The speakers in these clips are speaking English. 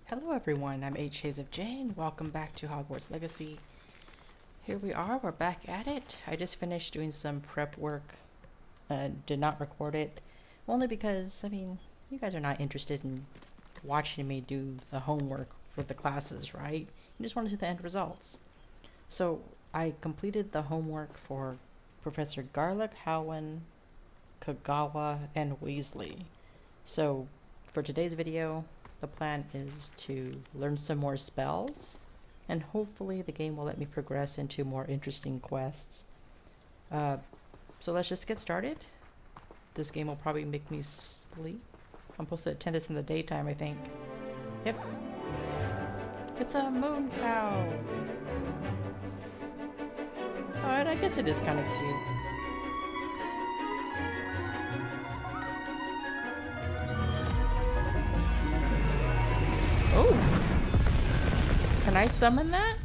Hello everyone, I'm H. Shades of J, and welcome back to Hogwarts Legacy. Here we are, we're back at it. I just finished doing some prep work and did not record it. Only because, you guys are not interested in watching me do the homework for the classes, right? You just want to see the end results. So, I completed the homework for Professor Garlick, Howland, Kagawa, and Weasley. So, for today's video, the plan is to learn some more spells, and hopefully the game will let me progress into more interesting quests. So let's just get started. This game will probably make me sleep. I'm supposed to attend this in the daytime, I think. Yep. It's a moon cow. Alright, I guess it is kind of cute. Oh! Can I summon that?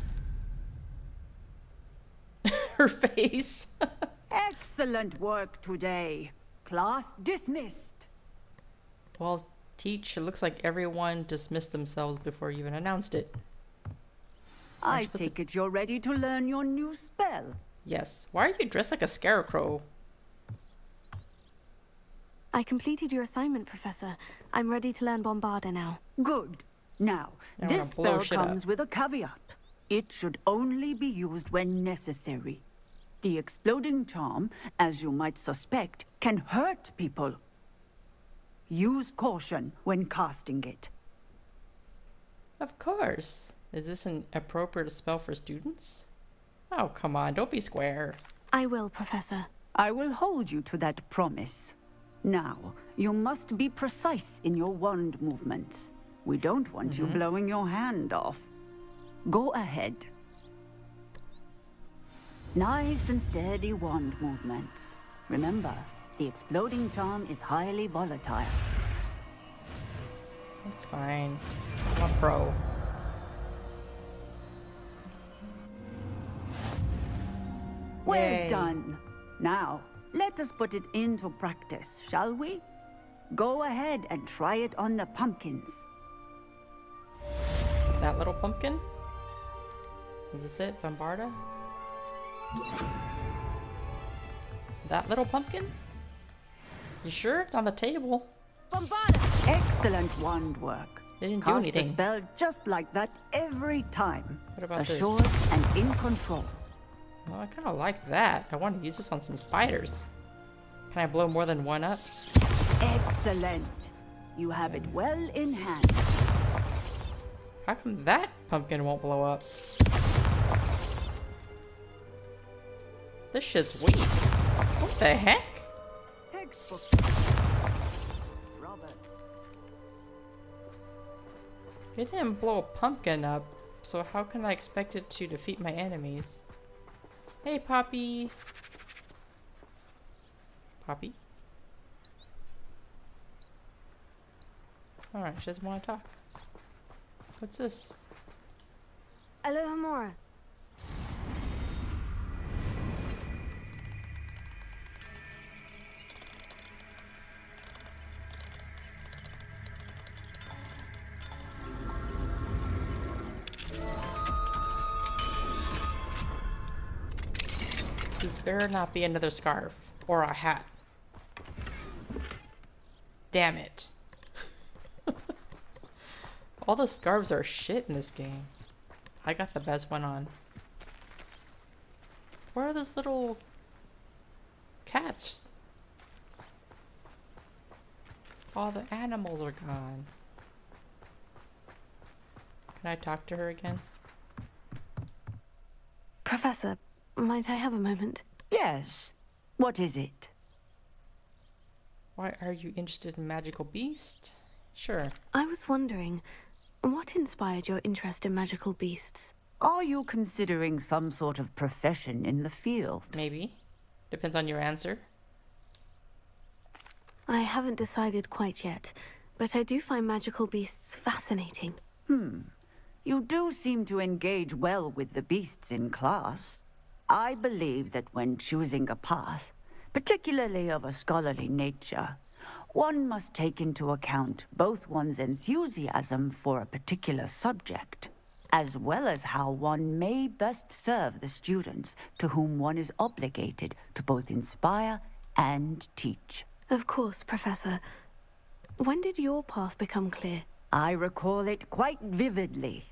Her face. Excellent work today. Class dismissed. Well, Teach, it looks like everyone dismissed themselves before you even announced it. I take it you're ready to learn your new spell. Yes. Why are you dressed like a scarecrow? I completed your assignment, Professor. I'm ready to learn Bombarda now. Good. Now, this spell comes with a caveat. It should only be used when necessary. The exploding charm, as you might suspect, can hurt people. Use caution when casting it. Of course. Is this an appropriate spell for students? Oh, come on, don't be square. I will, Professor. I will hold you to that promise. Now, you must be precise in your wand movements. We don't want you blowing your hand off. Go ahead. Nice and steady wand movements. Remember, the exploding charm is highly volatile. That's fine. I'm a pro. Well done. Now, let us put it into practice, shall we? Go ahead and try it on the pumpkins. That little pumpkin? Is this it? Bombarda? That little pumpkin? You sure? It's on the table. Bombarda! Excellent wand work. They didn't do Cast anything. the spell just like that every time. What about this? Assured and in control. Well, I kind of like that. I want to use this on some spiders. Can I blow more than one up? Excellent. You have it well in hand. How come that pumpkin won't blow up? This shit's weak. What the heck? Textbook. Robert. It didn't blow a pumpkin up, so how can I expect it to defeat my enemies? Hey, Poppy. Poppy? Alright, she doesn't want to talk. What's this? Alohomora. This better not be another scarf. Or a hat. Damn it. All the scarves are shit in this game. I got the best one on. Where are those little cats? All the animals are gone. Can I talk to her again? Professor, might I have a moment? Yes. What is it? Why are you interested in magical beasts? Sure. I was wondering, what inspired your interest in magical beasts? Are you considering some sort of profession in the field? Maybe. Depends on your answer. I haven't decided quite yet, but I do find magical beasts fascinating. You do seem to engage well with the beasts in class. I believe that when choosing a path, particularly of a scholarly nature, one must take into account both one's enthusiasm for a particular subject, as well as how one may best serve the students to whom one is obligated to both inspire and teach. Of course, Professor. When did your path become clear? I recall it quite vividly.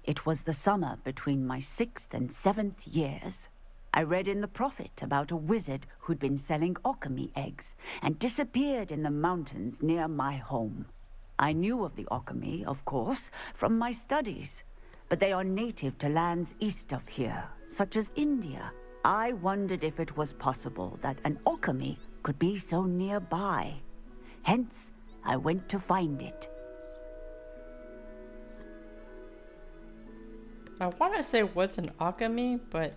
It was the summer between my 6th and 7th years. I read in the Prophet about a wizard who'd been selling alchemy eggs and disappeared in the mountains near my home. I knew of the alchemy, of course, from my studies, but they are native to lands east of here, such as India. I wondered if it was possible that an alchemy could be so nearby. Hence, I went to find it. I want to say what's an alchemy, but...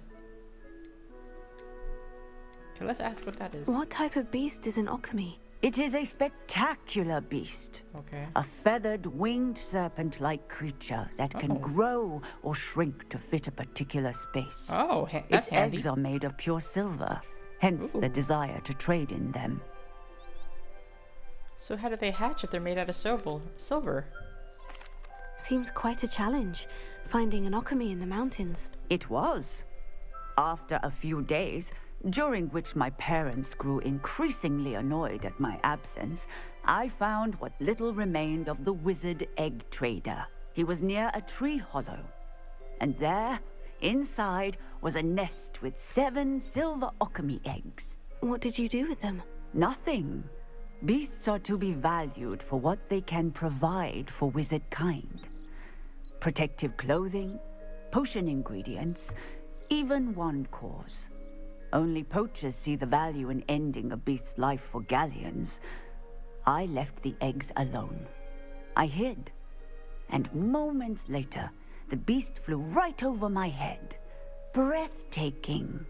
Okay, let's ask what that is. What type of beast is an alchemy? It is a spectacular beast. Okay. A feathered, winged serpent-like creature that can grow or shrink to fit a particular space. Oh, that's handy. Its eggs are made of pure silver, hence the desire to trade in them. So how do they hatch if they're made out of silver? Seems quite a challenge, finding an alchemy in the mountains. It was. After a few days, during which my parents grew increasingly annoyed at my absence, I found what little remained of the wizard egg trader. He was near a tree hollow, and there, inside, was a nest with 7 silver alchemy eggs. What did you do with them? Nothing. Beasts are to be valued for what they can provide for wizard kind. Protective clothing, potion ingredients, even wand cores. Only poachers see the value in ending a beast's life for galleons. I left the eggs alone. I hid, and moments later, the beast flew right over my head. Breathtaking.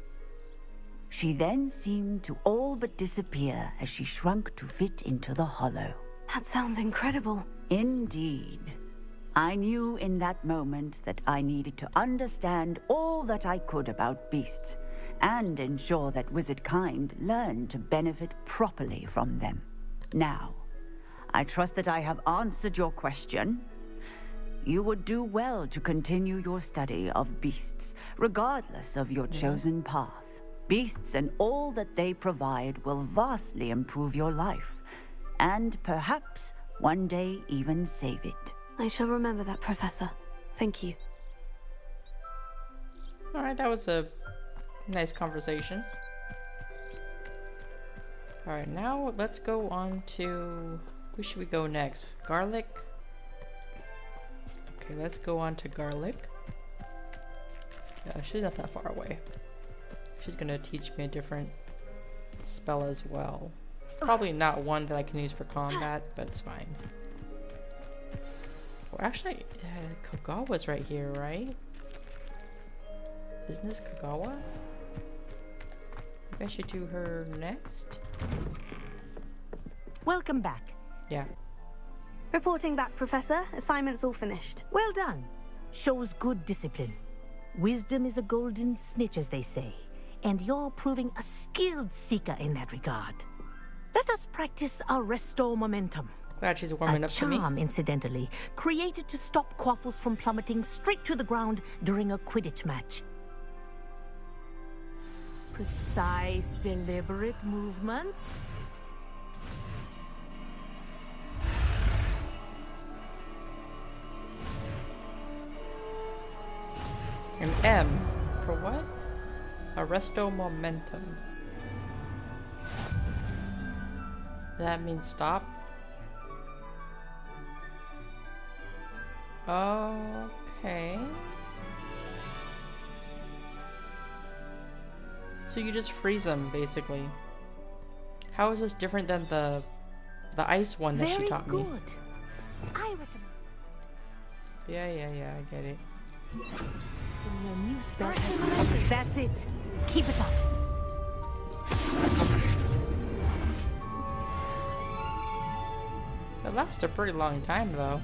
She then seemed to all but disappear as she shrunk to fit into the hollow. That sounds incredible. Indeed. I knew in that moment that I needed to understand all that I could about beasts and ensure that wizard kind learned to benefit properly from them. Now, I trust that I have answered your question. You would do well to continue your study of beasts, regardless of your chosen path. Beasts and all that they provide will vastly improve your life, and perhaps one day even save it. I shall remember that, Professor. Thank you. Alright, that was a nice conversation. Alright, now let's go on to... Who should we go next? Garlic? Okay, let's go on to Garlic. Yeah, she's not that far away. She's gonna teach me a different spell as well. Probably not one that I can use for combat, but it's fine. Well, actually, Kagawa's right here, right? Isn't this Kagawa? Maybe I should do her next? Welcome back. Yeah. Reporting back, Professor. Assignment's all finished. Well done. Shows good discipline. Wisdom is a golden snitch, as they say, and you're proving a skilled seeker in that regard. Let us practice our restore momentum. Glad she's warming up to me. A charm, incidentally, created to stop quaffles from plummeting straight to the ground during a Quidditch match. Precise, deliberate movements. An M. For what? Arresto momentum. That means stop? Okay. So you just freeze them, basically. How is this different than the ice one that she taught me? Very good. I recommend. Yeah, I get it. Your new spell. That's it. Keep it up. It lasts a pretty long time, though.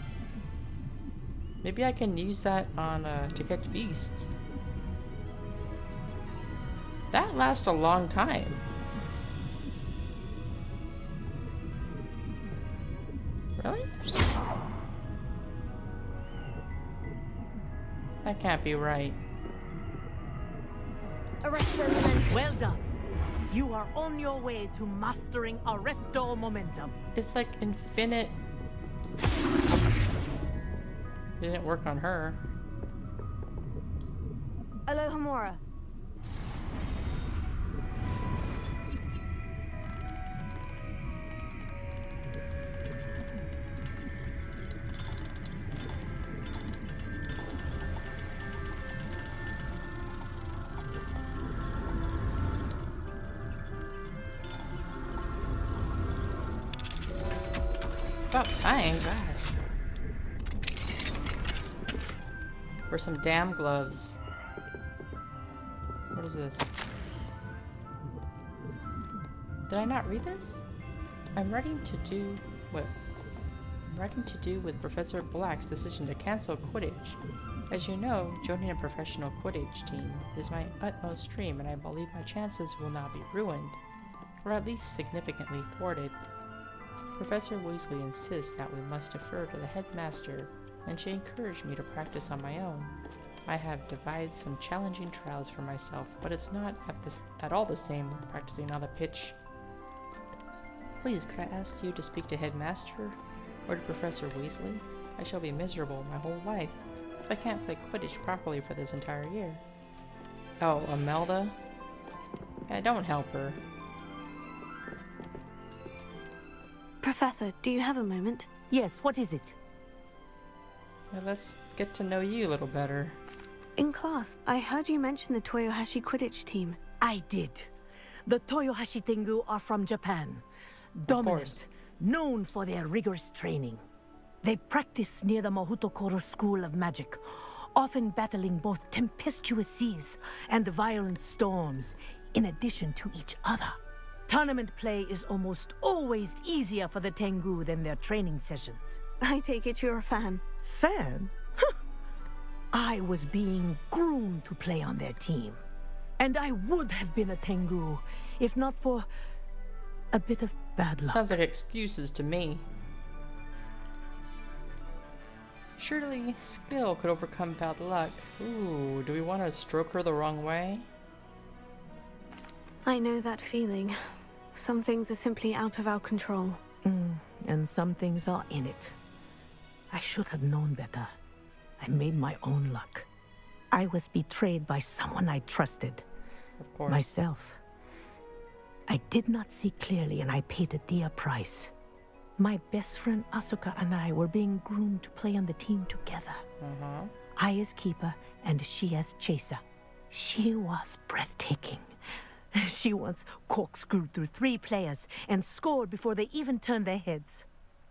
Maybe I can use that on to catch beasts. That lasts a long time. That can't be right. Arresto momentum. Well done. You are on your way to mastering Arresto Momentum. It's like infinite. Didn't work on her. Alohomora. About time, gosh. For some damn gloves. What is this? Did I not read this? I'm writing to do what? I'm writing to do with Professor Black's decision to cancel Quidditch. As you know, joining a professional Quidditch team is my utmost dream, and I believe my chances will not be ruined, or at least significantly thwarted. Professor Weasley insists that we must defer to the headmaster, and she encouraged me to practice on my own. I have devised some challenging trials for myself, but it's not at all the same with practicing on the pitch. Please, could I ask you to speak to headmaster or to Professor Weasley? I shall be miserable my whole life if I can't play Quidditch properly for this entire year. Oh, Imelda? Yeah, don't help her. Professor, do you have a moment? Yes, what is it? Now let's get to know you a little better. In class, I heard you mention the Toyohashi Quidditch team. I did. The Toyohashi Tengu are from Japan. Dominant, known for their rigorous training. They practice near the Mahutokoro School of Magic, often battling both tempestuous seas and violent storms, in addition to each other. Tournament play is almost always easier for the Tengu than their training sessions. I take it you're a fan. Fan? I was being groomed to play on their team. And I would have been a Tengu, if not for a bit of bad luck. Sounds like excuses to me. Surely skill could overcome bad luck. Ooh, do we want to stroke her the wrong way? I know that feeling. Some things are simply out of our control. And some things are in it. I should have known better. I made my own luck. I was betrayed by someone I trusted. Of course. Myself. I did not see clearly, and I paid a dear price. My best friend Asuka and I were being groomed to play on the team together. I as keeper, and she as chaser. She was breathtaking. She once corkscrewed through 3 players and scored before they even turned their heads.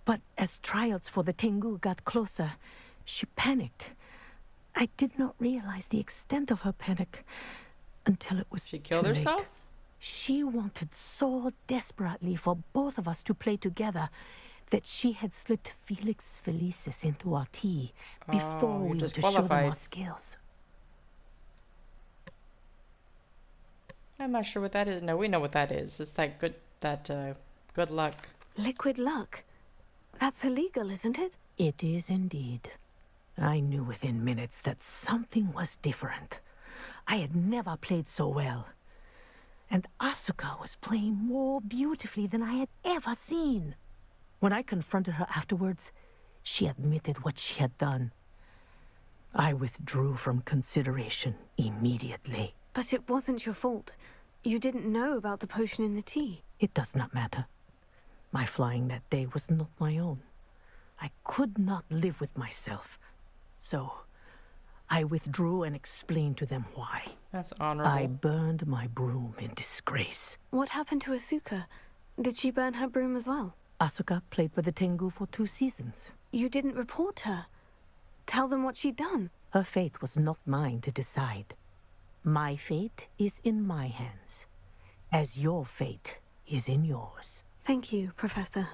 But as trials for the Tengu got closer, she panicked. I did not realize the extent of her panic until it was She killed too late. herself? She wanted so desperately for both of us to play together that she had slipped Felix Felicis into our tea before we were to show them our skills. I'm not sure what that is. No, we know what that is. It's that good luck. Liquid luck? That's illegal, isn't it? It is indeed. I knew within minutes that something was different. I had never played so well. And Asuka was playing more beautifully than I had ever seen. When I confronted her afterwards, she admitted what she had done. I withdrew from consideration immediately. But it wasn't your fault. You didn't know about the potion in the tea. It does not matter. My flying that day was not my own. I could not live with myself. So, I withdrew and explained to them why. That's honorable. I burned my broom in disgrace. What happened to Asuka? Did she burn her broom as well? Asuka played for the Tengu for 2 seasons. You didn't report her. Tell them what she'd done. Her fate was not mine to decide. My fate is in my hands, as your fate is in yours. Thank you, Professor.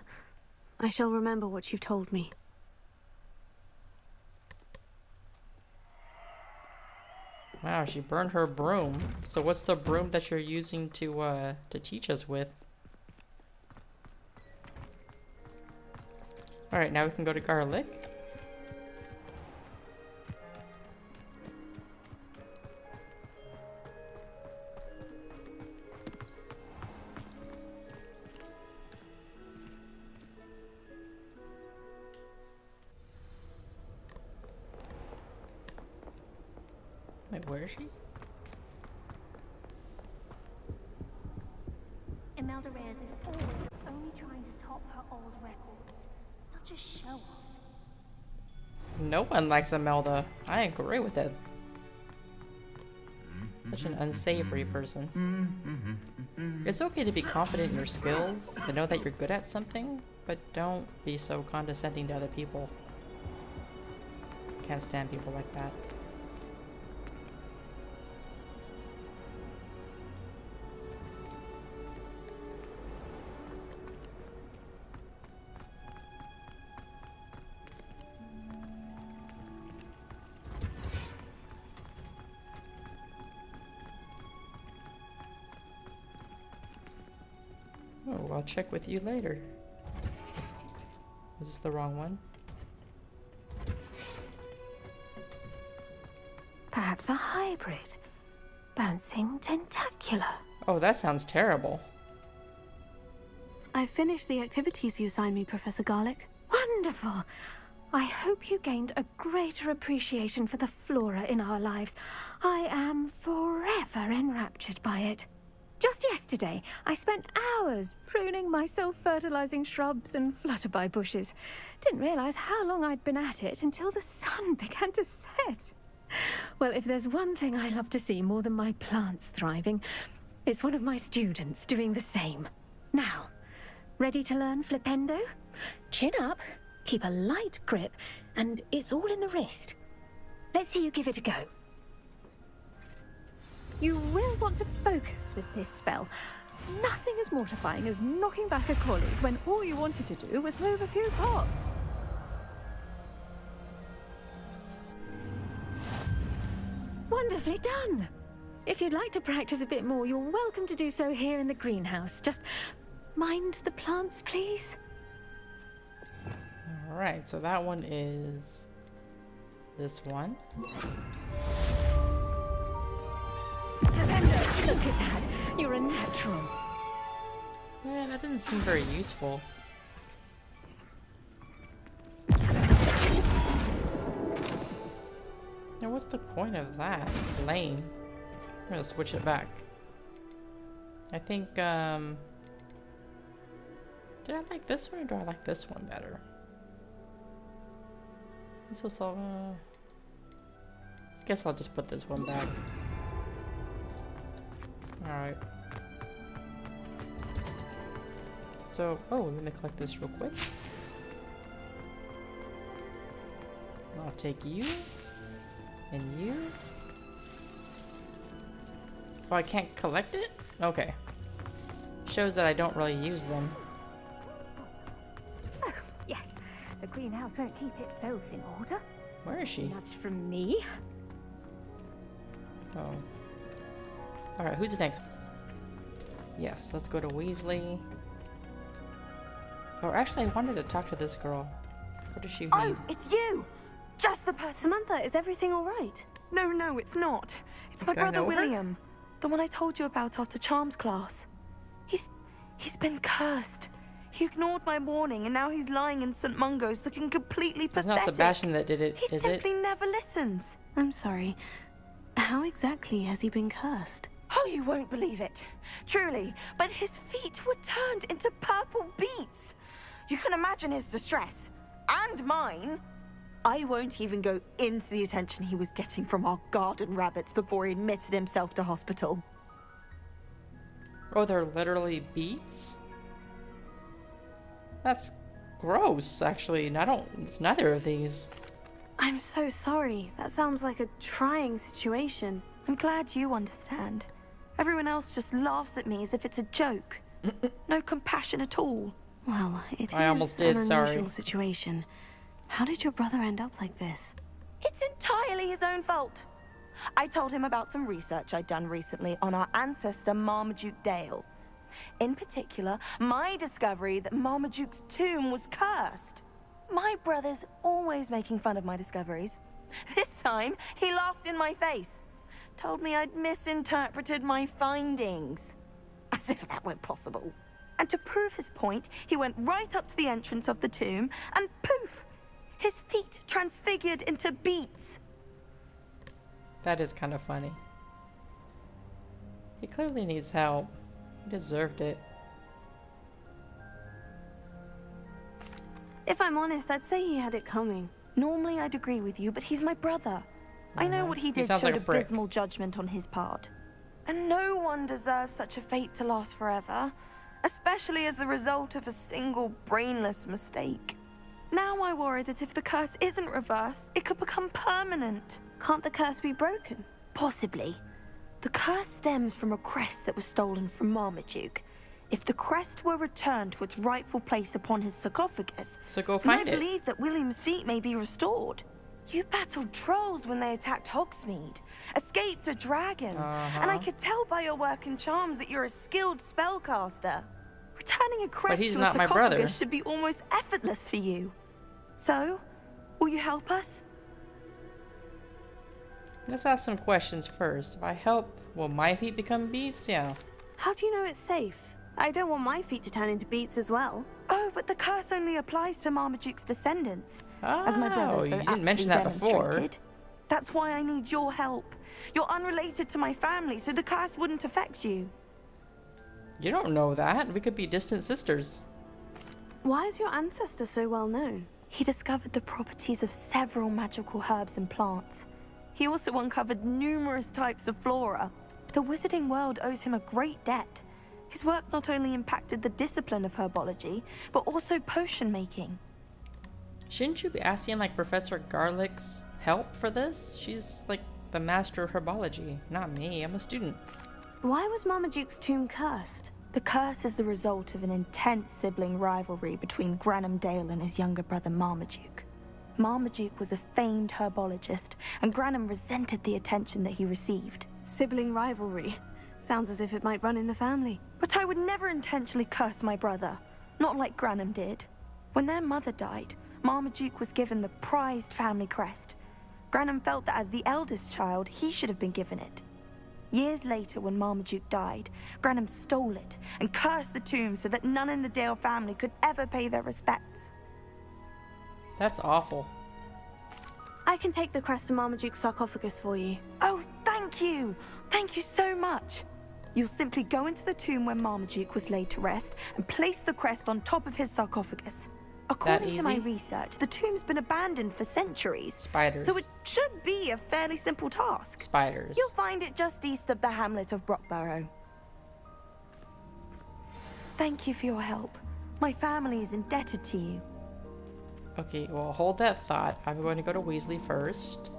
I shall remember what you've told me. Wow, she burned her broom. So what's the broom that you're using to teach us with? Alright, now we can go to Garlic. Wait, where is she? Imelda Reyes is always only trying to top her old records. Such a show-off. No one likes Imelda. I agree with it. Such an unsavory person. It's okay to be confident in your skills, to know that you're good at something, but don't be so condescending to other people. Can't stand people like that. Oh, I'll check with you later. Is this the wrong one? Perhaps a hybrid. Bouncing tentacular. Oh, that sounds terrible. I finished the activities you assigned me, Professor Garlick. Wonderful. I hope you gained a greater appreciation for the flora in our lives. I am forever enraptured by it. Just yesterday, I spent hours pruning my self-fertilizing shrubs and flutterby bushes. Didn't realize how long I'd been at it until the sun began to set. Well, if there's one thing I love to see more than my plants thriving, it's one of my students doing the same. Now, ready to learn flipendo? Chin up, keep a light grip, and it's all in the wrist. Let's see you give it a go. You will want to focus with this spell. Nothing as mortifying as knocking back a colleague when all you wanted to do was move a few pots. Wonderfully done! If you'd like to practice a bit more, you're welcome to do so here in the greenhouse. Just mind the plants, please. Alright, so that one is this one. Look at that! You're a natural. Yeah, that didn't seem very useful. Now what's the point of that? It's lame. I'm gonna switch it back. I think, did I like this one or do I like this one better? This was all, I guess I'll just put this one back. Alright. So, oh, let me collect this real quick. I'll take you. And you. Oh, I can't collect it? Okay. Shows that I don't really use them. Oh, yes. The greenhouse won't keep itself in order. Where is she? Nudge from me. Oh. Alright, who's next? Yes, let's go to Weasley. Or actually, I wanted to talk to this girl. What does she need? Oh, it's you! Just the person. Samantha, is everything all right? No, it's not. It's my brother William. The one I told you about after Charms class. He's been cursed. He ignored my warning and now he's lying in St. Mungo's looking completely pathetic. It's not Sebastian that did it, He simply never listens. I'm sorry. How exactly has he been cursed? Oh, you won't believe it. Truly, but his feet were turned into purple beets. You can imagine his distress. And mine. I won't even go into the attention he was getting from our garden rabbits before he admitted himself to hospital. Oh, they're literally beets? That's gross, actually. And it's neither of these. I'm so sorry. That sounds like a trying situation. I'm glad you understand. Everyone else just laughs at me as if it's a joke. No compassion at all. Well, it I almost did, an sorry. unusual situation. How did your brother end up like this? It's entirely his own fault. I told him about some research I'd done recently on our ancestor Marmaduke Dale. In particular, my discovery that Marmaduke's tomb was cursed. My brother's always making fun of my discoveries. This time, he laughed in my face. Told me I'd misinterpreted my findings. As if that weren't possible. And to prove his point, he went right up to the entrance of the tomb and poof! His feet transfigured into beets. That is kind of funny. He clearly needs help. He deserved it. If I'm honest, I'd say he had it coming. Normally I'd agree with you, but he's my brother. I know what he did sounds like showed a prick. abysmal judgment on his part. And no one deserves such a fate to last forever, especially as the result of a single brainless mistake. Now I worry that if the curse isn't reversed, it could become permanent. Can't the curse be broken? Possibly. The curse stems from a crest that was stolen from Marmaduke. If the crest were returned to its rightful place upon his sarcophagus, So go then find I it. believe that William's feet may be restored. You battled trolls when they attacked Hogsmeade, escaped a dragon, and I could tell by your work and charms that you're a skilled spellcaster. Returning a crest he's to a not my brother. sarcophagus should be almost effortless for you. So, will you help us? Let's ask some questions first. If I help, will my feet become beads? Yeah. How do you know it's safe? I don't want my feet to turn into beets as well. Oh, but the curse only applies to Marmaduke's descendants, as my brother so you didn't aptly mention that before. demonstrated. That's why I need your help. You're unrelated to my family, so the curse wouldn't affect you. You don't know that. We could be distant sisters. Why is your ancestor so well known? He discovered the properties of several magical herbs and plants. He also uncovered numerous types of flora. The wizarding world owes him a great debt. His work not only impacted the discipline of herbology, but also potion making. Shouldn't you be asking like Professor Garlick's help for this? She's like the master of herbology, not me. I'm a student. Why was Marmaduke's tomb cursed? The curse is the result of an intense sibling rivalry between Granham Dale and his younger brother Marmaduke. Marmaduke was a famed herbologist, and Granham resented the attention that he received. Sibling rivalry. Sounds as if it might run in the family. But I would never intentionally curse my brother, not like Granham did. When their mother died, Marmaduke was given the prized family crest. Granham felt that as the eldest child, he should have been given it. Years later, when Marmaduke died, Granham stole it and cursed the tomb so that none in the Dale family could ever pay their respects. That's awful. I can take the crest to Marmaduke's sarcophagus for you. Oh, thank you! Thank you so much! You'll simply go into the tomb where Marmaduke was laid to rest and place the crest on top of his sarcophagus. According to my easy? research, the tomb's been abandoned for centuries. Spiders. So it should be a fairly simple task. Spiders. You'll find it just east of the hamlet of Brockborough. Thank you for your help. My family is indebted to you. Okay, well, hold that thought. I'm going to go to Weasley first.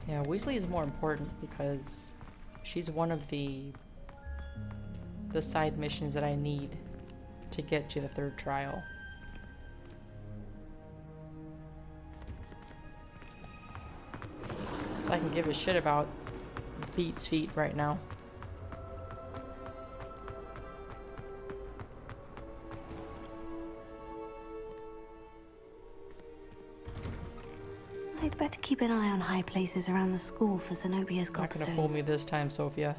Yeah, Weasley is more important because she's one of the side missions that I need to get to the third trial. So I can give a shit about Beat's feet right now. I'd better keep an eye on high places around the school for Zenobia's Not gonna fool gobstones. me this time, Sophia.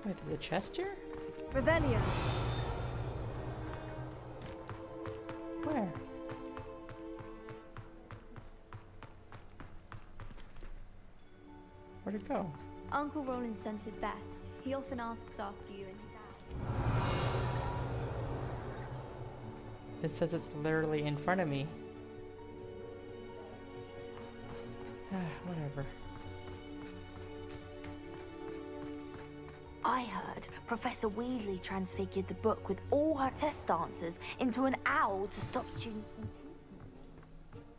Wait, there's a chest here? Revelio. Where? Where'd it go? Uncle Roland sends his best. He often asks after you and he's out. It says it's literally in front of me. Whatever. I heard Professor Weasley transfigured the book with all her test answers into an owl to stop students from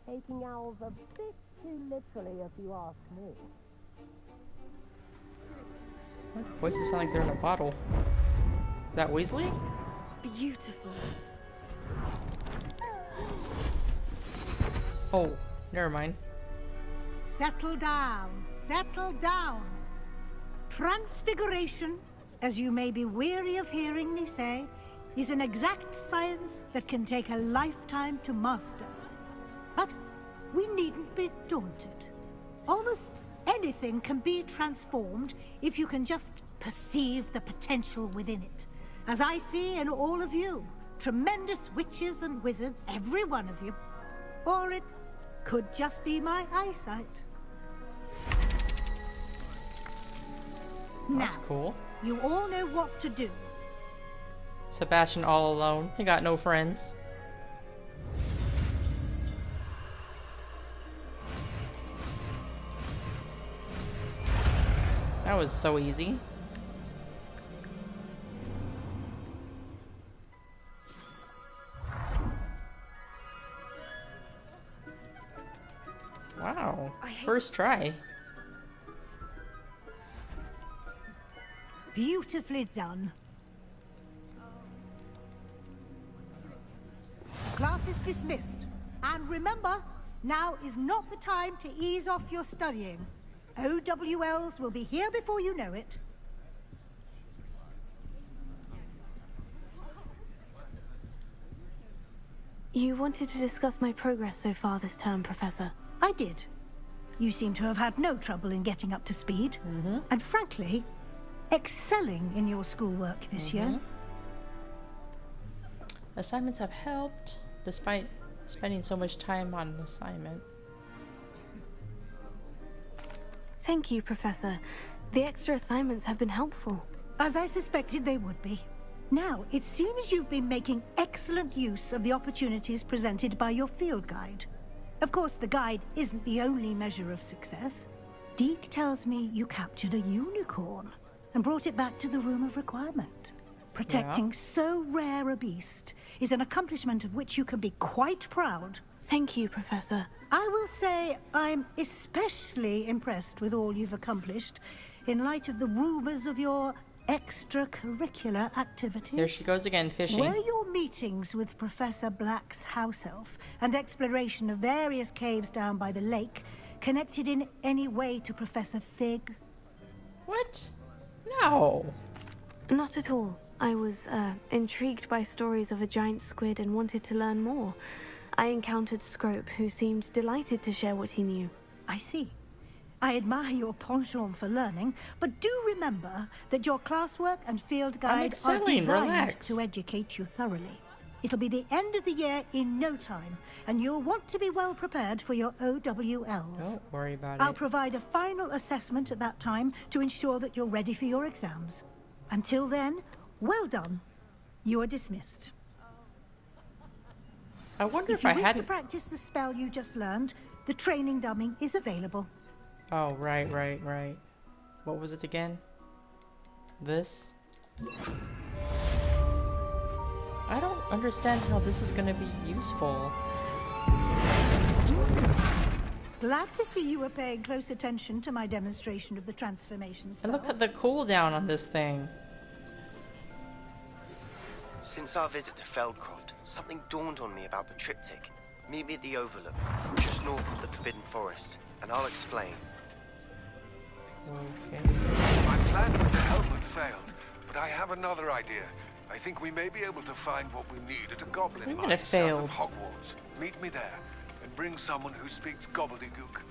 cheating. Taking owls a bit too literally, if you ask me. What? Voices sound like they're in a bottle. Is that Weasley? Beautiful. Oh, never mind. Settle down, settle down. Transfiguration, as you may be weary of hearing me say, is an exact science that can take a lifetime to master. But we needn't be daunted. Almost anything can be transformed if you can just perceive the potential within it. As I see in all of you, tremendous witches and wizards, every one of you. Or it could just be my eyesight. That's Now, cool. you all know what to do. Sebastian all alone. He got no friends. That was so easy. Wow. First try. Beautifully done. Class is dismissed. And remember, now is not the time to ease off your studying. OWLs will be here before you know it. You wanted to discuss my progress so far this term, Professor. I did. You seem to have had no trouble in getting up to speed. And frankly, excelling in your schoolwork this year. Assignments have helped, despite spending so much time on an assignment. Thank you, Professor. The extra assignments have been helpful. As I suspected they would be. Now, it seems you've been making excellent use of the opportunities presented by your field guide. Of course, the guide isn't the only measure of success. Deke tells me you captured a unicorn and brought it back to the Room of Requirement. Protecting so rare a beast is an accomplishment of which you can be quite proud. Thank you, Professor. I will say I'm especially impressed with all you've accomplished in light of the rumors of your extracurricular activities. There she goes again, fishing. Were your meetings with Professor Black's house elf and exploration of various caves down by the lake connected in any way to Professor Fig? What? No. Not at all. I was intrigued by stories of a giant squid and wanted to learn more. I encountered Scrope, who seemed delighted to share what he knew. I see. I admire your penchant for learning, but do remember that your classwork and field guide are designed to educate you thoroughly. It'll be the end of the year in no time, and you'll want to be well prepared for your OWLs. Don't worry about I'll it. provide a final assessment at that time to ensure that you're ready for your exams. Until then, well done. You are dismissed. I wonder If if you I wish had to practice the spell you just learned, the training dummy is available. Oh, right. What was it again? This? I don't understand how this is gonna be useful. Glad to see you were paying close attention to my demonstration of the transformation spell. And look at the cooldown on this thing. Since our visit to Feldcroft, something dawned on me about the triptych. Meet me at the Overlook, just north of the Forbidden Forest, and I'll explain. Okay. My plan with the helmet failed, but I have another idea. I think we may be able to find what we need at a goblin mine south of Hogwarts. Meet me there, and bring someone who speaks gobbledygook.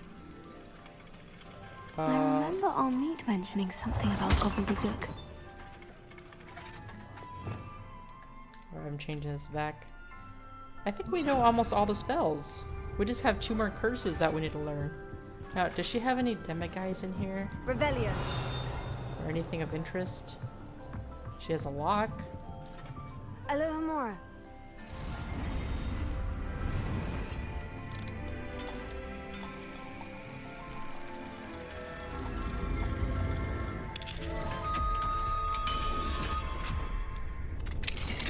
I remember our meet mentioning something about gobbledygook. I'm changing this back. I think we know almost all the spells. We just have 2 more curses that we need to learn. Now, does she have any demiguise in here? Revelio. Or anything of interest? She has a lock. Alohomora.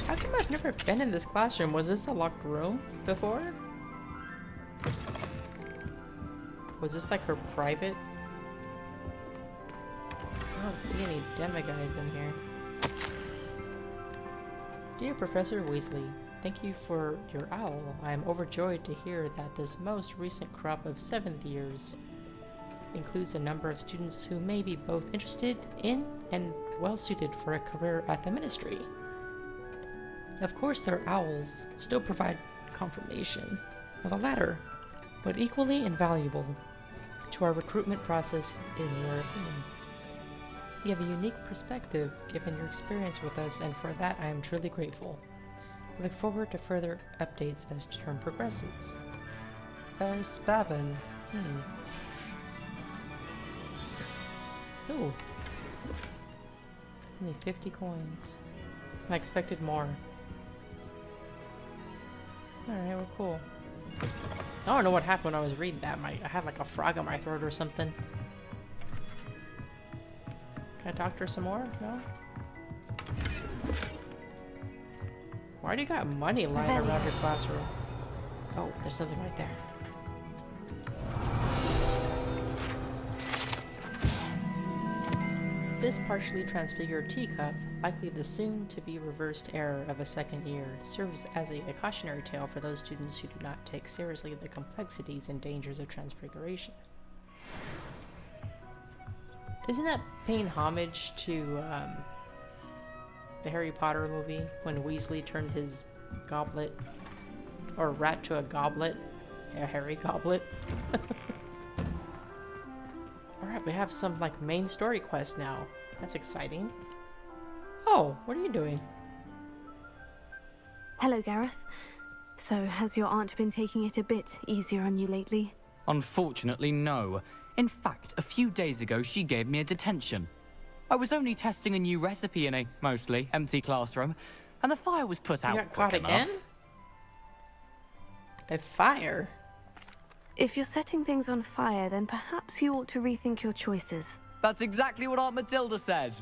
How come I've never been in this classroom? Was this a locked room before? Was this like her private? I don't see any demiguise in here. Dear Professor Weasley, thank you for your owl. I am overjoyed to hear that this most recent crop of 7th years includes a number of students who may be both interested in and well suited for a career at the Ministry. Of course, their owls still provide confirmation of the latter, but equally invaluable to our recruitment process in your opinion. You have a unique perspective given your experience with us, and for that I am truly grateful. I look forward to further updates as term progresses. Spavin. Ooh. Only 50 coins. I expected more. Alright, well, cool. I don't know what happened when I was reading that. I had like a frog in my throat or something. Can I talk to her some more? No? Why do you got money lying around your classroom? Oh, there's something right there. This partially transfigured teacup, likely the soon-to-be reversed error of a second year, serves as a cautionary tale for those students who do not take seriously the complexities and dangers of transfiguration. Isn't that paying homage to the Harry Potter movie when Weasley turned his goblet or rat to a goblet? A Harry goblet? Alright, we have some like main story quest now. That's exciting. Oh, what are you doing? Hello, Gareth. So, has your aunt been taking it a bit easier on you lately? Unfortunately, no. In fact, a few days ago she gave me a detention. I was only testing a new recipe in a mostly empty classroom, and the fire was put out quick caught enough. Again? A fire? If you're setting things on fire, then perhaps you ought to rethink your choices. That's exactly what Aunt Matilda said.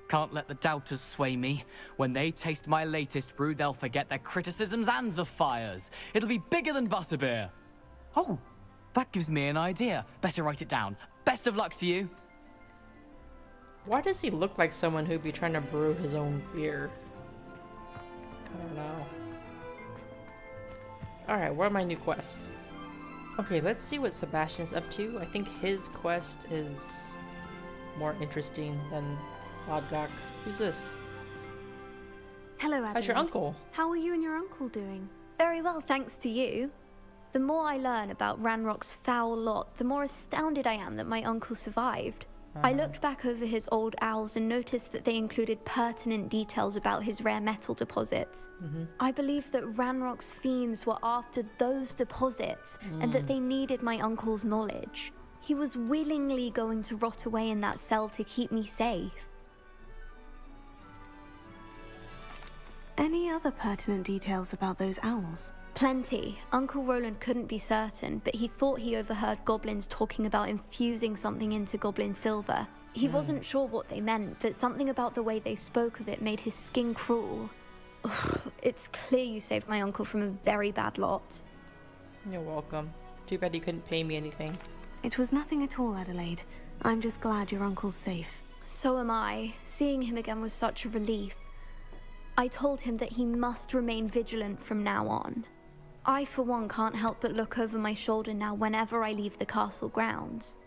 Can't let the doubters sway me. When they taste my latest brew, they'll forget their criticisms and the fires. It'll be bigger than butterbeer. Oh, that gives me an idea. Better write it down. Best of luck to you. Why does he look like someone who'd be trying to brew his own beer? I don't know. Alright, what are my new quests? Okay, let's see what Sebastian's up to. I think his quest is more interesting than Lodgok. Who's this? Hello, Adelaide. How's your uncle? How are you and your uncle doing? Very well, thanks to you. The more I learn about Ranrock's foul lot, the more astounded I am that my uncle survived. I looked back over his old owls and noticed that they included pertinent details about his rare metal deposits. I believe that Ranrock's fiends were after those deposits and that they needed my uncle's knowledge. He was willingly going to rot away in that cell to keep me safe. Any other pertinent details about those owls? Plenty. Uncle Roland couldn't be certain, but he thought he overheard goblins talking about infusing something into goblin silver. He wasn't sure what they meant, but something about the way they spoke of it made his skin crawl. It's clear you saved my uncle from a very bad lot. You're welcome. Too bad you couldn't pay me anything. It was nothing at all, Adelaide. I'm just glad your uncle's safe. So am I. Seeing him again was such a relief. I told him that he must remain vigilant from now on. I, for one, can't help but look over my shoulder now whenever I leave the castle grounds.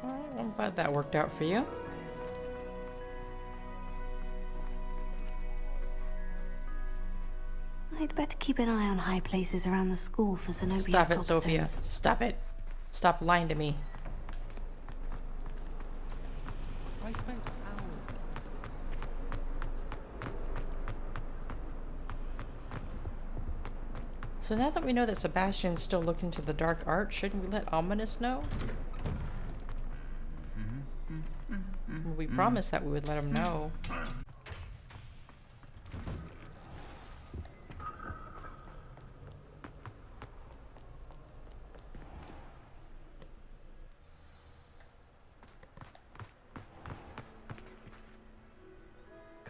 Alright, I'm glad that worked out for you. I'd better keep an eye on high places around the school for Zenobia's Stop it, gobstones. Sophia. Stop it. Stop lying to me. So now that we know that Sebastian's still looking to the dark art, shouldn't we let Ominous know? Well, we promised that we would let him know.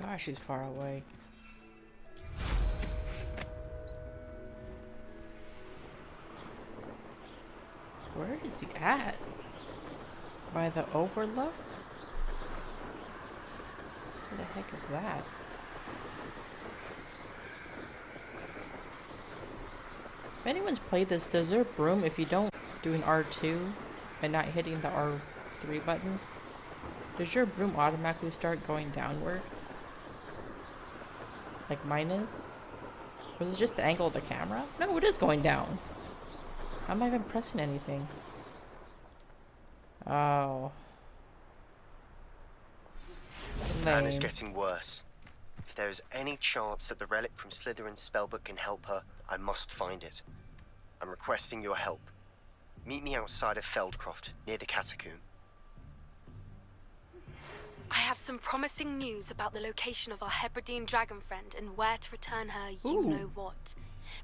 Gosh, he's far away. Where is he at? By the overlook? Where the heck is that? If anyone's played this, does there broom if you don't do an R2 and not hitting the R3 button? Does your broom automatically start going downward? Like mine is? Or is it just the angle of the camera? No, it is going down. How am I even pressing anything? Oh. The plan is getting worse. If there is any chance that the relic from Slytherin's spellbook can help her, I must find it. I'm requesting your help. Meet me outside of Feldcroft, near the catacomb. I have some promising news about the location of our Hebridean dragon friend and where to return her you know what.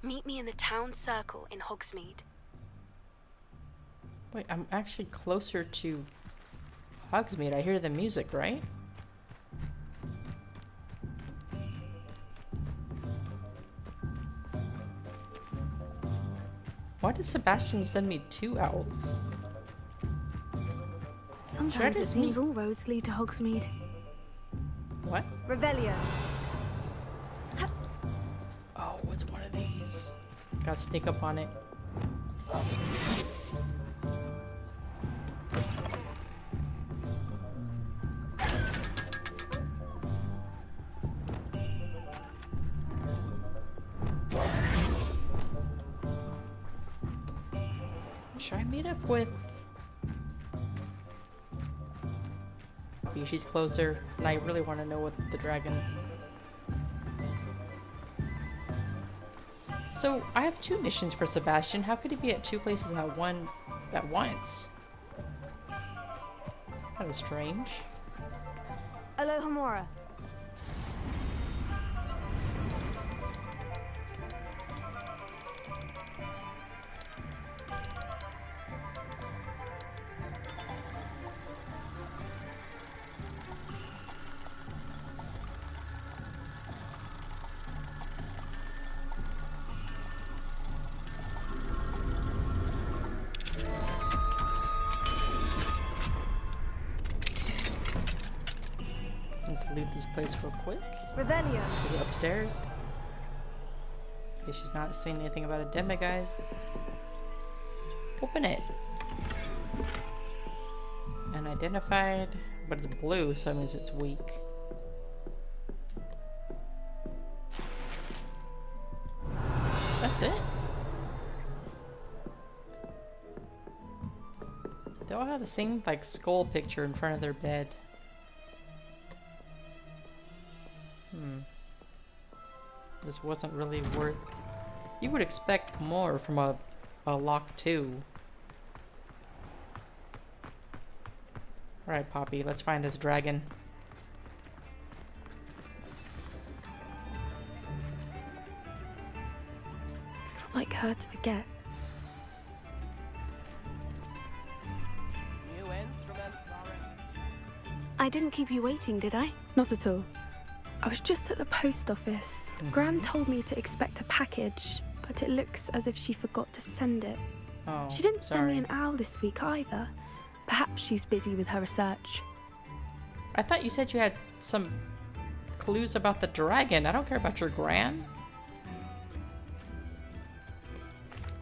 Meet me in the town circle in Hogsmeade. Wait, I'm actually closer to Hogsmeade. I hear the music, right? Why did Sebastian send me 2 owls? Sometimes it seems all roads lead to Hogsmeade. What? Revelio. Oh, it's one of these. Gotta sneak up on it. Should I meet up with... She's closer, and I really want to know what the dragon... So, I have 2 missions for Sebastian. How could he be at 2 places at once? That is strange. Alohomora. Let's leave this place real quick. Revelio. Go upstairs. Okay, she's not saying anything about a demi, guys. Open it. Unidentified, but it's blue, so that means it's weak. That's it. They all have the same like skull picture in front of their bed. This wasn't really worth... You would expect more from a lock 2. Alright, Poppy, let's find this dragon. It's not like her to forget. I didn't keep you waiting, did I? Not at all. I was just at the post office. Gran told me to expect a package, but it looks as if she forgot to send it. Oh, she didn't send me an owl this week either. Perhaps she's busy with her research. I thought you said you had some clues about the dragon. I don't care about your Gran.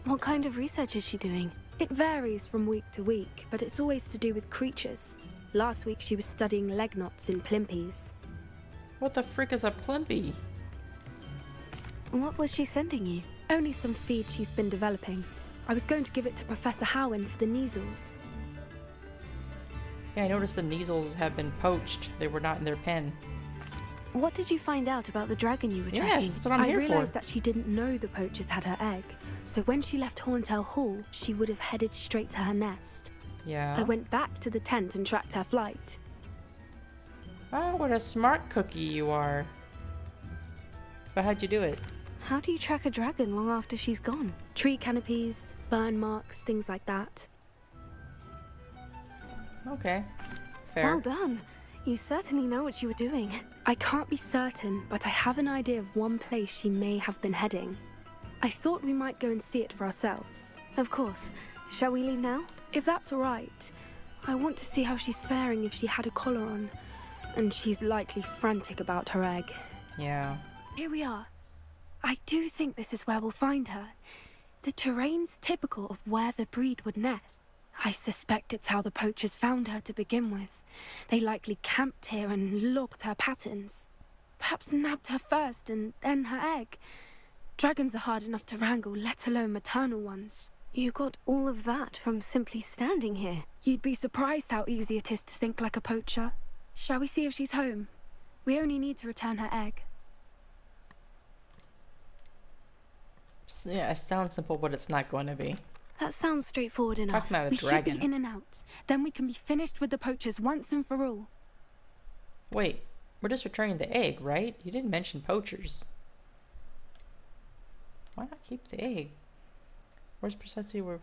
What kind of research is she doing? It varies from week to week, but it's always to do with creatures. Last week she was studying leg knots in plimpies. What the frick is a plimpy? What was she sending you? Only some feed she's been developing. I was going to give it to Professor Howen for the measles. Yeah, I noticed the Neasels have been poached. They were not in their pen. What did you find out about the dragon you were tracking? Yes, that's what I'm here for. I realized that she didn't know the poachers had her egg, so when she left Horntail Hall, she would have headed straight to her nest. Yeah. I went back to the tent and tracked her flight. Oh, what a smart cookie you are. But how'd you do it? How do you track a dragon long after she's gone? Tree canopies, burn marks, things like that. Okay. Fair. Well done. You certainly know what you were doing. I can't be certain, but I have an idea of one place she may have been heading. I thought we might go and see it for ourselves. Of course. Shall we leave now? If that's all right. I want to see how she's faring if she had a collar on. And she's likely frantic about her egg. Yeah. Here we are. I do think this is where we'll find her. The terrain's typical of where the breed would nest. I suspect it's how the poachers found her to begin with. They likely camped here and logged her patterns. perhaps nabbed her first and then her egg. Dragons are hard enough to wrangle, let alone maternal ones. You got all of that from simply standing here. You'd be surprised how easy it is to think like a poacher. Shall we see if she's home? We only need to return her egg. Yeah, it sounds simple, but it's not going to be. That sounds straightforward enough. We should be in and out. Then we can be finished with the poachers once and for all. Wait, we're just returning the egg, right? You didn't mention poachers. Why not keep the egg? Where's precisely where...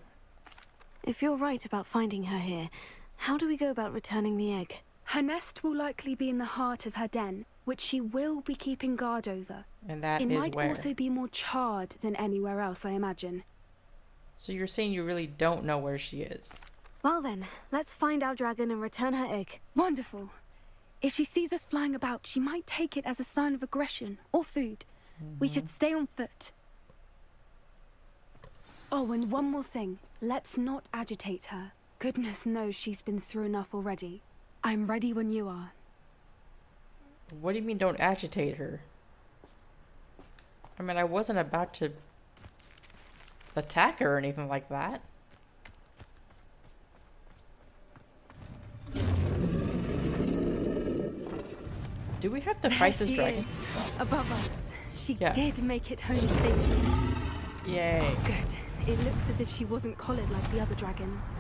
If you're right about finding her here, how do we go about returning the egg? Her nest will likely be in the heart of her den, which she will be keeping guard over. And that is where? It might where? also be more charred than anywhere else, I imagine. So you're saying you really don't know where she is? Well then, let's find our dragon and return her egg. Wonderful. If she sees us flying about, she might take it as a sign of aggression or food. We should stay on foot. Oh, and one more thing. Let's not agitate her. Goodness knows she's been through enough already. I'm ready when you are. What do you mean don't agitate her? I mean, I wasn't about to attack her or anything like that. Do we have to fight this dragon? Is, above us. She did make it home safely. Yay. Good. It looks as if she wasn't collared like the other dragons.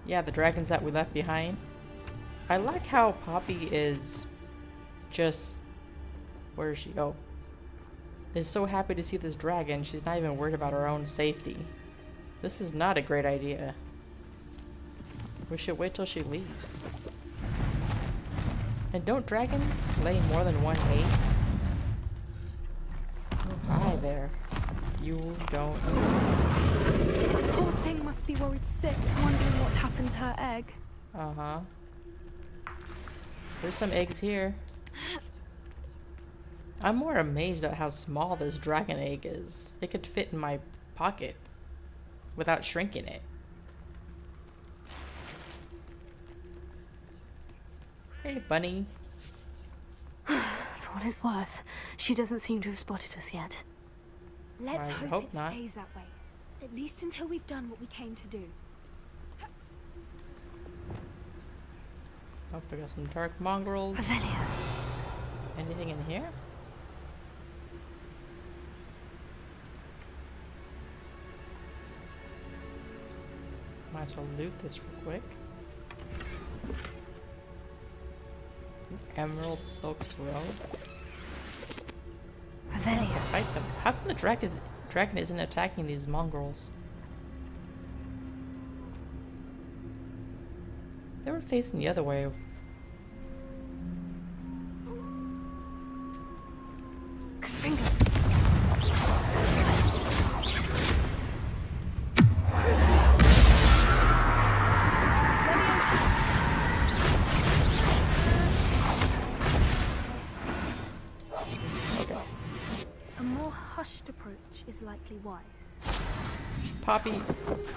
Yeah, the dragons that we left behind. I like how Poppy is just... Where is she? Oh. Is so happy to see this dragon, she's not even worried about her own safety. This is not a great idea. We should wait till she leaves. And don't dragons lay more than one egg? Oh, hi there. You don't... The poor thing must be worried sick, wondering what happened to her egg. Uh-huh. There's some eggs here. I'm more amazed at how small this dragon egg is. It could fit in my pocket without shrinking it. Hey, bunny. For what it's worth, she doesn't seem to have spotted us yet. Let's hope it not. stays that way. At least until we've done what we came to do. Oh, we got some dark mongrels. Revelio. Anything in here? Might as well loot this real quick. Emerald silk robe. Revelio. Fight them. How come the dragon isn't attacking these mongrels? They were facing the other way. Is likely wise. Poppy,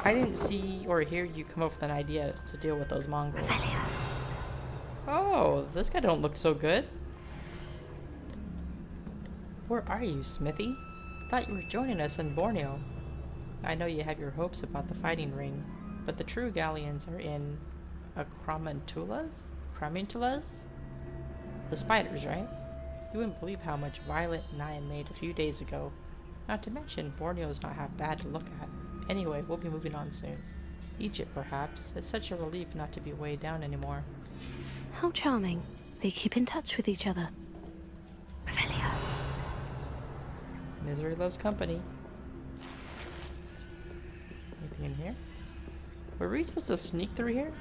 I didn't see or hear you come up with an idea to deal with those mongrels. Oh, this guy don't look so good. Where are you, Smithy? Thought you were joining us in Borneo. I know you have your hopes about the fighting ring, but the true galleons are in Acromantulas? The spiders, right? You wouldn't believe how much Violet and I made a few days ago. Not to mention, Borneo's not half bad to look at. Anyway, we'll be moving on soon. Egypt, perhaps. It's such a relief not to be weighed down anymore. How charming. They keep in touch with each other. Revelio. Misery loves company. Anything in here? Were we supposed to sneak through here?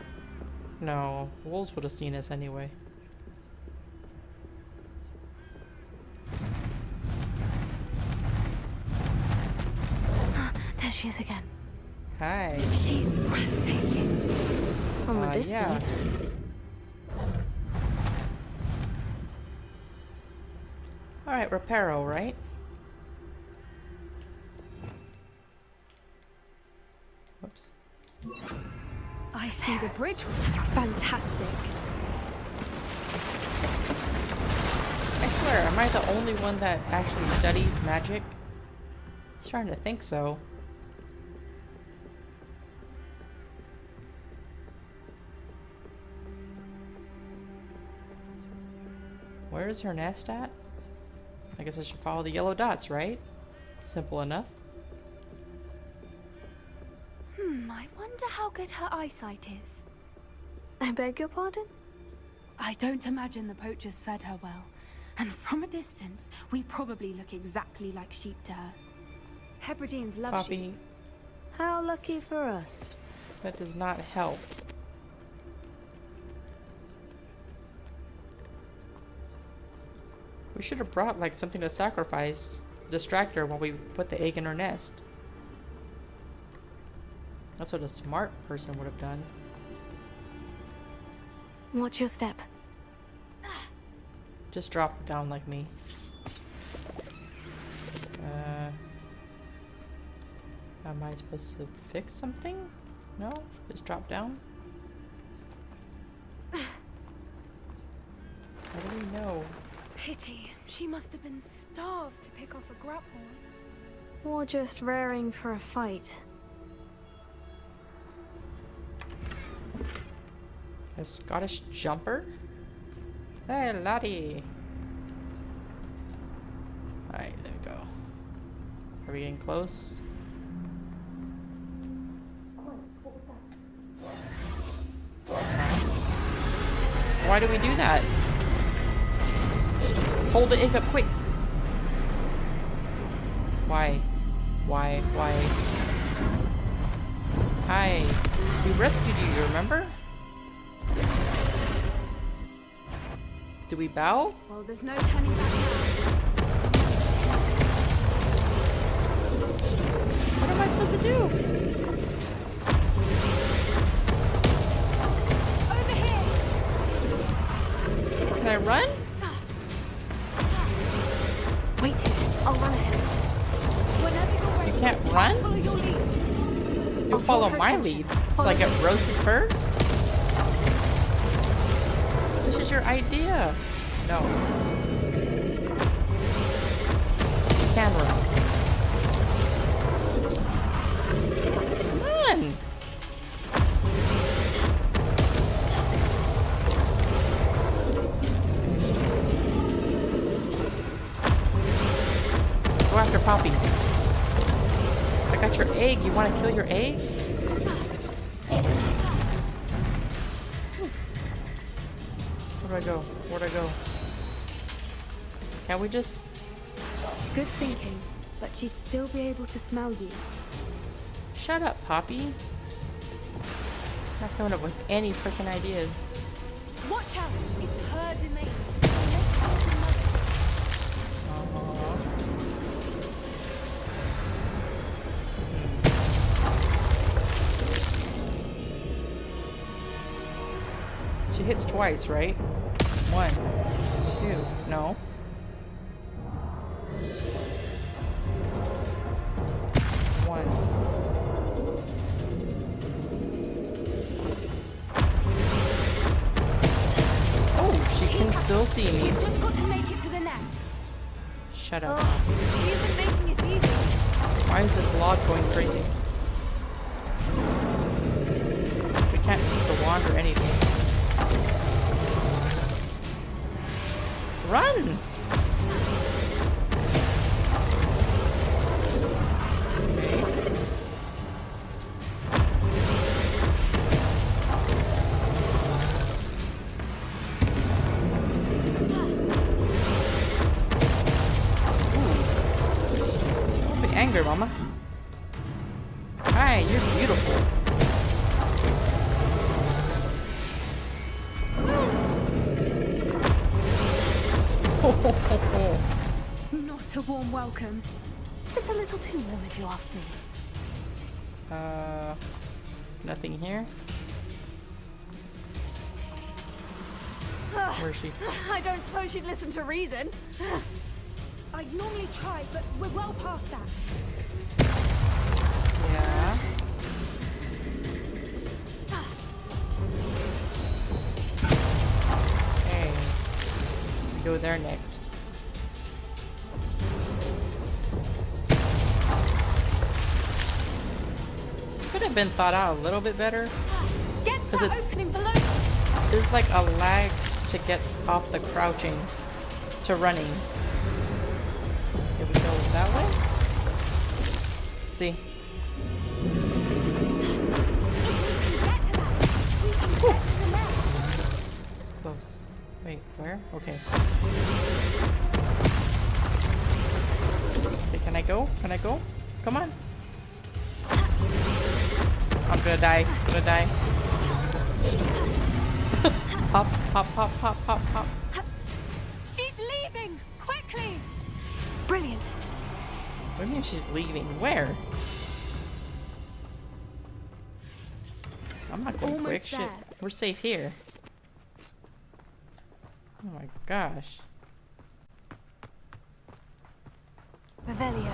No, wolves would have seen us anyway. There she is again. Hi. She's breathtaking. From a distance. Yeah. Alright, Reparo, right? Whoops. I see the bridge. Fantastic. Nice swear, am I the only one that actually studies magic? Starting to think so. Where is her nest at? I guess I should follow the yellow dots, right? Simple enough. I wonder how good her eyesight is. I beg your pardon? I don't imagine the poachers fed her well. And from a distance, we probably look exactly like sheep to her. Hebrideans love Poppy. sheep. How lucky for us. That does not help. We should have brought like something to sacrifice. Distract her while we put the egg in her nest. That's what a smart person would have done. Watch your step. Just drop down like me. Am I supposed to fix something? No? Just drop down? How do we know? Pity. She must have been starved to pick off a grapple. Or just raring for a fight. A Scottish jumper? Hey, laddie! Alright, there we go. Are we getting close? Why do we do that? Hold the egg up quick! Why? Why? Hi. We rescued you, remember? Do we bow? Well, there's no turning back now. What am I supposed to do? Over here! Can I run? Wait here. I'll run ahead. Whenever you're ready, You can't run? follow your lead. You'll follow my lead. So I get roasted first? This is your idea. No. You can run. Come on. Go after Poppy. I got your egg. You want to kill your egg? Where'd I go? Where'd I go? Can't we just... Good thinking, but she'd still be able to smell you. Shut up, Poppy. Not coming up with any freaking ideas. Watch out! It's her domain. She hits twice, right? 1, 2, no. Still see me. You've just got to make it to the nest. Shut up. She isn't making it easy. Why is this log going crazy? We can't use the wand or anything. Run! Anger, Mama. Hi, you're beautiful. Not a warm welcome. It's a little too warm if you ask me. Nothing here. Where is she? I don't suppose she'd listen to reason. I'd normally try, but we're well past that. Yeah. Okay. Go there next. could have been thought out a little bit better. Get that opening below. There's like a lag to get off the crouching to running. Here we go that way. See. It's close. Wait, where? Okay. Okay, can I go? Can I go? Come on. I'm gonna die. I'm gonna die. Hop, hop, hop, hop, hop, hop. She's leaving! Quickly! Brilliant. What do you mean she's leaving? Where? I'm not going Almost quick. Shit. there. We're safe here. Oh my gosh. Revelio.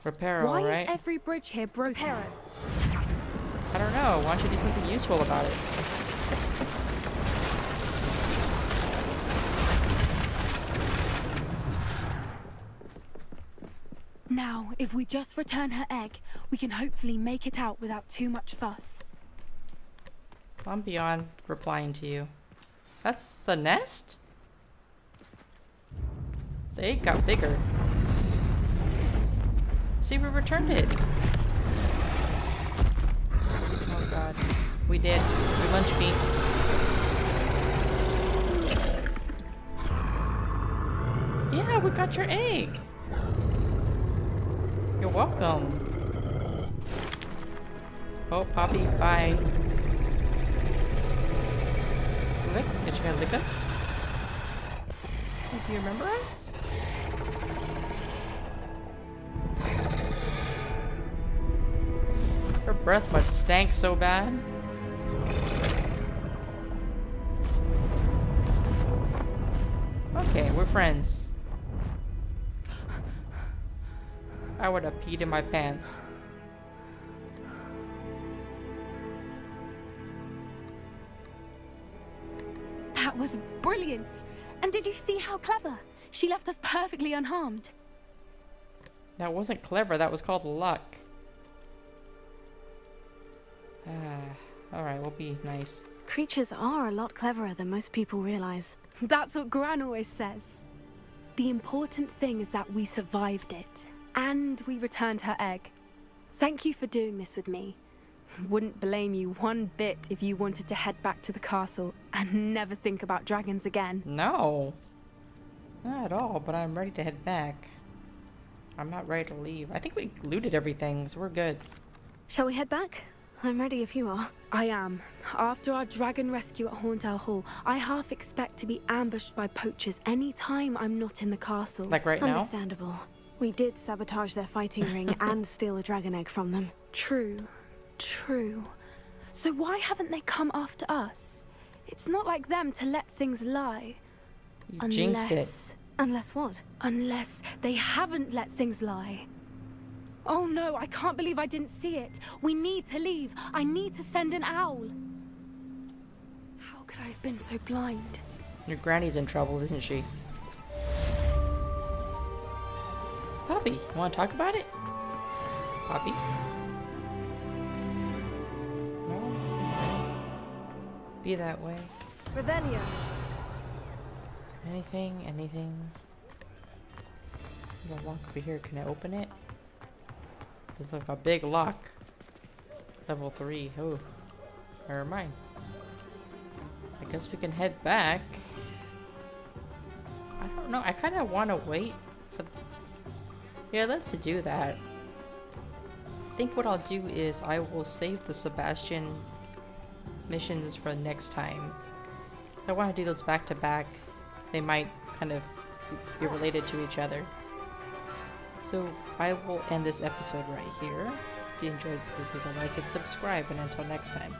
Reparo, Why right? is every bridge here broken? I don't know. Why don't you do something useful about it? Now, if we just return her egg, we can hopefully make it out without too much fuss. I'm beyond replying to you. That's the nest? The egg got bigger. See, we returned it. Oh god. We did. We lunch meat. Yeah, we got your egg. You're welcome. Oh, Poppy, bye. Lick? Did you guys lick us? Do you remember us? Her breath must stank so bad. Okay, we're friends. I would have peed in my pants. That was brilliant! And did you see how clever? She left us perfectly unharmed. That wasn't clever, that was called luck. Alright, we'll be nice. Creatures are a lot cleverer than most people realize. That's what Gran always says. The important thing is that we survived it, and we returned her egg. Thank you for doing this with me. Wouldn't blame you one bit if you wanted to head back to the castle and never think about dragons again. No. Not at all, but I'm ready to head back. I'm not ready to leave. I think we looted everything, so we're good. Shall we head back? I'm ready if you are. I am. After our dragon rescue at Hauntow Hall, I half expect to be ambushed by poachers any time I'm not in the castle. Like right now? Understandable. We did sabotage their fighting ring and steal a dragon egg from them. True. True. So why haven't they come after us? It's not like them to let things lie. You jinxed it. Unless what? Unless they haven't let things lie. Oh no, I can't believe I didn't see it. We need to leave. I need to send an owl. How could I have been so blind? Your granny's in trouble, isn't she? Poppy, want to talk about it? Poppy? No? Be that way. Revelio. Anything? Anything? There's a lock over here. Can I open it? There's like a big lock. Level 3. Oh. Never mind. I guess we can head back. I don't know. I kind of want to wait. For... Yeah, let's do that. I think what I'll do is I will save the Sebastian missions for next time. I want to do those back to back. They might kind of be related to each other. So I will end this episode right here. If you enjoyed, please leave a like and subscribe, and until next time.